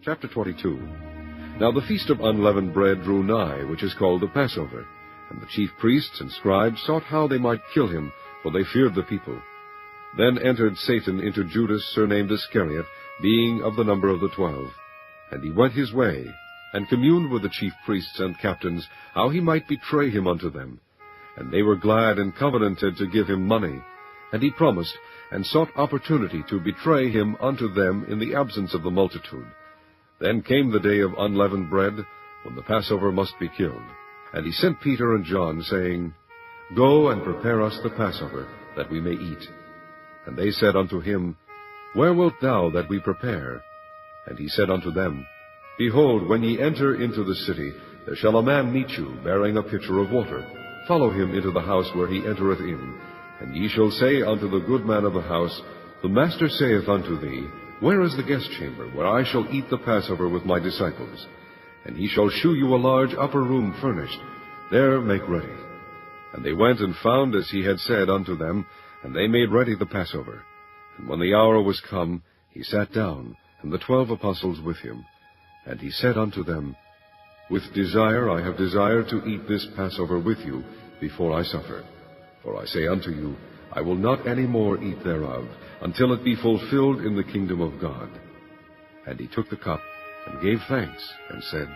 Chapter 22. Now the feast of unleavened bread drew nigh, which is called the Passover. And the chief priests and scribes sought how they might kill him, for they feared the people. Then entered Satan into Judas, surnamed Iscariot, being of the number of the 12. And he went his way, and communed with the chief priests and captains, how he might betray him unto them. And they were glad and covenanted to give him money. And he promised, and sought opportunity to betray him unto them in the absence of the multitude. Then came the day of unleavened bread, when the Passover must be killed. And he sent Peter and John, saying, Go and prepare us the Passover, that we may eat. And they said unto him, Where wilt thou that we prepare? And he said unto them, Behold, when ye enter into the city, there shall a man meet you, bearing a pitcher of water. Follow him into the house where he entereth in. And ye shall say unto the good man of the house, The master saith unto thee, Where is the guest chamber, where I shall eat the Passover with my disciples? And he shall shew you a large upper room furnished. There make ready. And they went and found as he had said unto them, and they made ready the Passover. And when the hour was come, he sat down, and the 12 apostles with him. And he said unto them, With desire I have desired to eat this Passover with you before I suffer. For I say unto you, I will not any more eat thereof, until it be fulfilled in the kingdom of God. And he took the cup, and gave thanks, and said,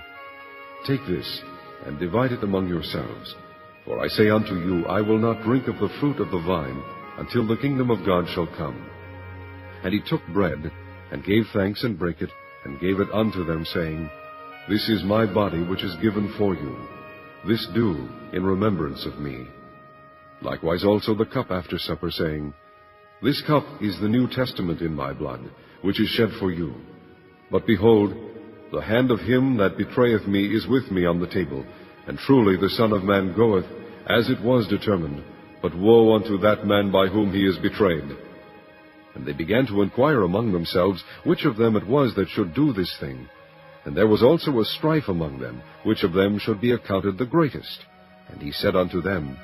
Take this, and divide it among yourselves. For I say unto you, I will not drink of the fruit of the vine, until the kingdom of God shall come. And he took bread, and gave thanks, and brake it, and gave it unto them, saying, This is my body which is given for you. This do in remembrance of me. Likewise also the cup after supper, saying, This cup is the New Testament in my blood, which is shed for you. But behold, the hand of him that betrayeth me is with me on the table. And truly the Son of Man goeth, as it was determined. But woe unto that man by whom he is betrayed. And they began to inquire among themselves, which of them it was that should do this thing. And there was also a strife among them, which of them should be accounted the greatest. And he said unto them,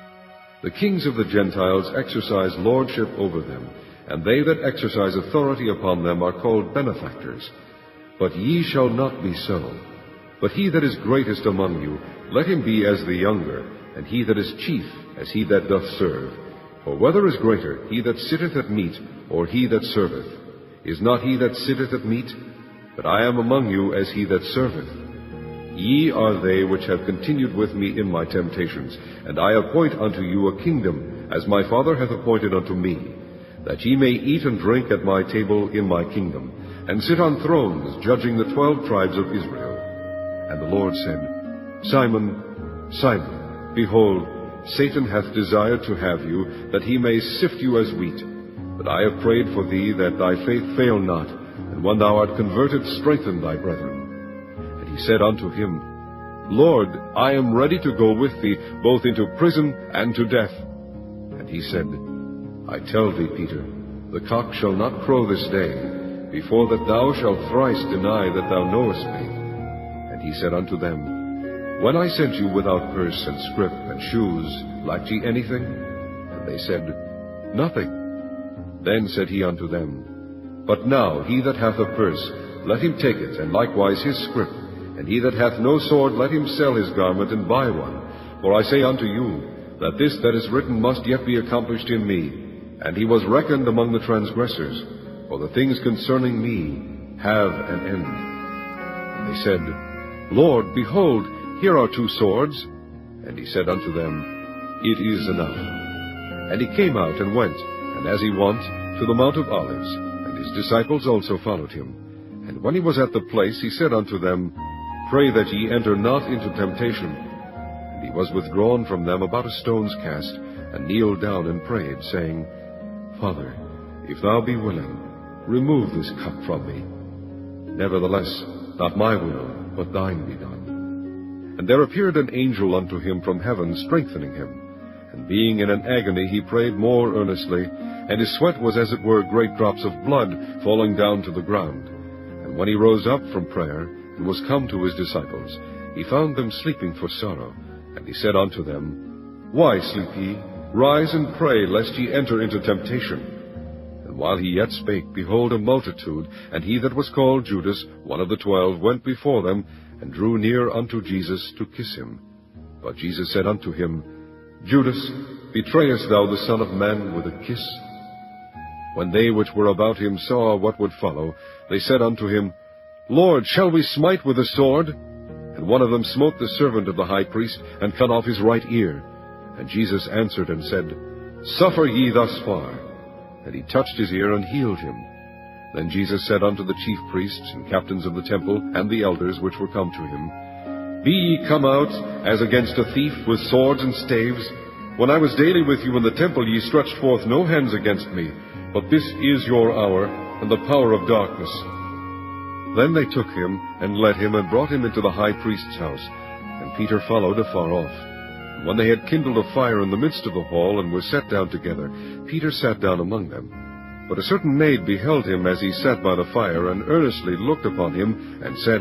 The kings of the Gentiles exercise lordship over them, and they that exercise authority upon them are called benefactors. But ye shall not be so. But he that is greatest among you, let him be as the younger, and he that is chief as he that doth serve. For whether is greater, he that sitteth at meat, or he that serveth? Is not he that sitteth at meat? But I am among you as he that serveth. Ye are they which have continued with me in my temptations, and I appoint unto you a kingdom, as my Father hath appointed unto me, that ye may eat and drink at my table in my kingdom, and sit on thrones, judging the 12 tribes of Israel. And the Lord said, Simon, Simon, behold, Satan hath desired to have you, that he may sift you as wheat. But I have prayed for thee, that thy faith fail not, and when thou art converted, strengthen thy brethren. And he said unto him, Lord, I am ready to go with thee, both into prison and to death. And he said, I tell thee, Peter, the cock shall not crow this day, before that thou shalt thrice deny that thou knowest me. And he said unto them, When I sent you without purse and scrip and shoes, lacked ye anything? And they said, Nothing. Then said he unto them, But now he that hath a purse, let him take it, and likewise his scrip. And he that hath no sword, let him sell his garment and buy one. For I say unto you, that this that is written must yet be accomplished in me. And he was reckoned among the transgressors. For the things concerning me have an end. And they said, Lord, behold, here are 2 swords. And he said unto them, It is enough. And he came out and went, and as he went, to the Mount of Olives, and his disciples also followed him. And when he was at the place, he said unto them, Pray that ye enter not into temptation. And he was withdrawn from them about a stone's cast, and kneeled down and prayed, saying, Father, if thou be willing, remove this cup from me. Nevertheless, not my will, but thine be done. And there appeared an angel unto him from heaven, strengthening him. And being in an agony, he prayed more earnestly, and his sweat was as it were great drops of blood falling down to the ground. And when he rose up from prayer, and was come to his disciples, he found them sleeping for sorrow. And he said unto them, Why sleep ye? Rise and pray, lest ye enter into temptation. And while he yet spake, behold, a multitude, and he that was called Judas, one of the 12, went before them, and drew near unto Jesus to kiss him. But Jesus said unto him, Judas, betrayest thou the Son of Man with a kiss? When they which were about him saw what would follow, they said unto him, Lord, shall we smite with the sword? And one of them smote the servant of the high priest, and cut off his right ear. And Jesus answered and said, Suffer ye thus far. And he touched his ear and healed him. Then Jesus said unto the chief priests and captains of the temple, and the elders which were come to him, Be ye come out, as against a thief, with swords and staves? When I was daily with you in the temple, ye stretched forth no hands against me. But this is your hour, and the power of darkness. Then they took him, and led him, and brought him into the high priest's house. And Peter followed afar off. And when they had kindled a fire in the midst of the hall, and were set down together, Peter sat down among them. But a certain maid beheld him as he sat by the fire, and earnestly looked upon him, and said,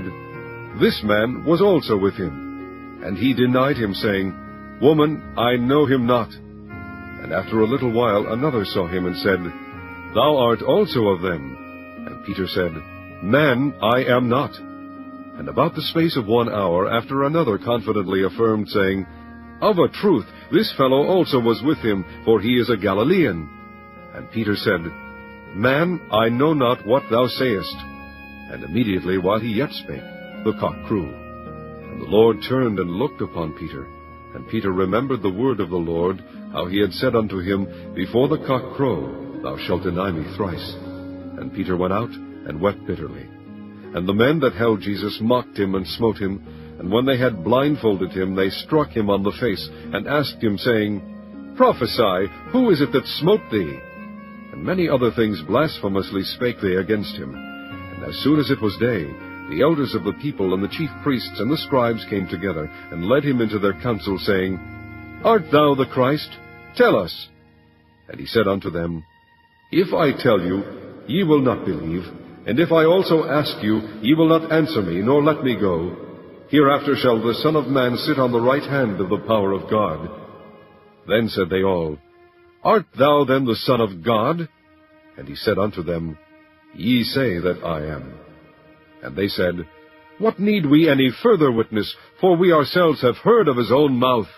This man was also with him. And he denied him, saying, Woman, I know him not. And after a little while another saw him, and said, Thou art also of them. And Peter said, Man, I am not. And about the space of 1 hour after another confidently affirmed, saying, Of a truth, this fellow also was with him, for he is a Galilean. And Peter said, Man, I know not what thou sayest. And immediately, while he yet spake, the cock crew. And the Lord turned and looked upon Peter. And Peter remembered the word of the Lord, how he had said unto him, Before the cock crow, thou shalt deny me thrice. And Peter went out, and wept bitterly. And the men that held Jesus mocked him and smote him, and when they had blindfolded him, they struck him on the face, and asked him, saying, Prophesy, who is it that smote thee? And many other things blasphemously spake they against him. And as soon as it was day, the elders of the people and the chief priests and the scribes came together, and led him into their council, saying, Art thou the Christ? Tell us. And he said unto them, If I tell you, ye will not believe. And if I also ask you, ye will not answer me, nor let me go. Hereafter shall the Son of Man sit on the right hand of the power of God. Then said they all, Art thou then the Son of God? And he said unto them, Ye say that I am. And they said, What need we any further witness? For we ourselves have heard of his own mouth.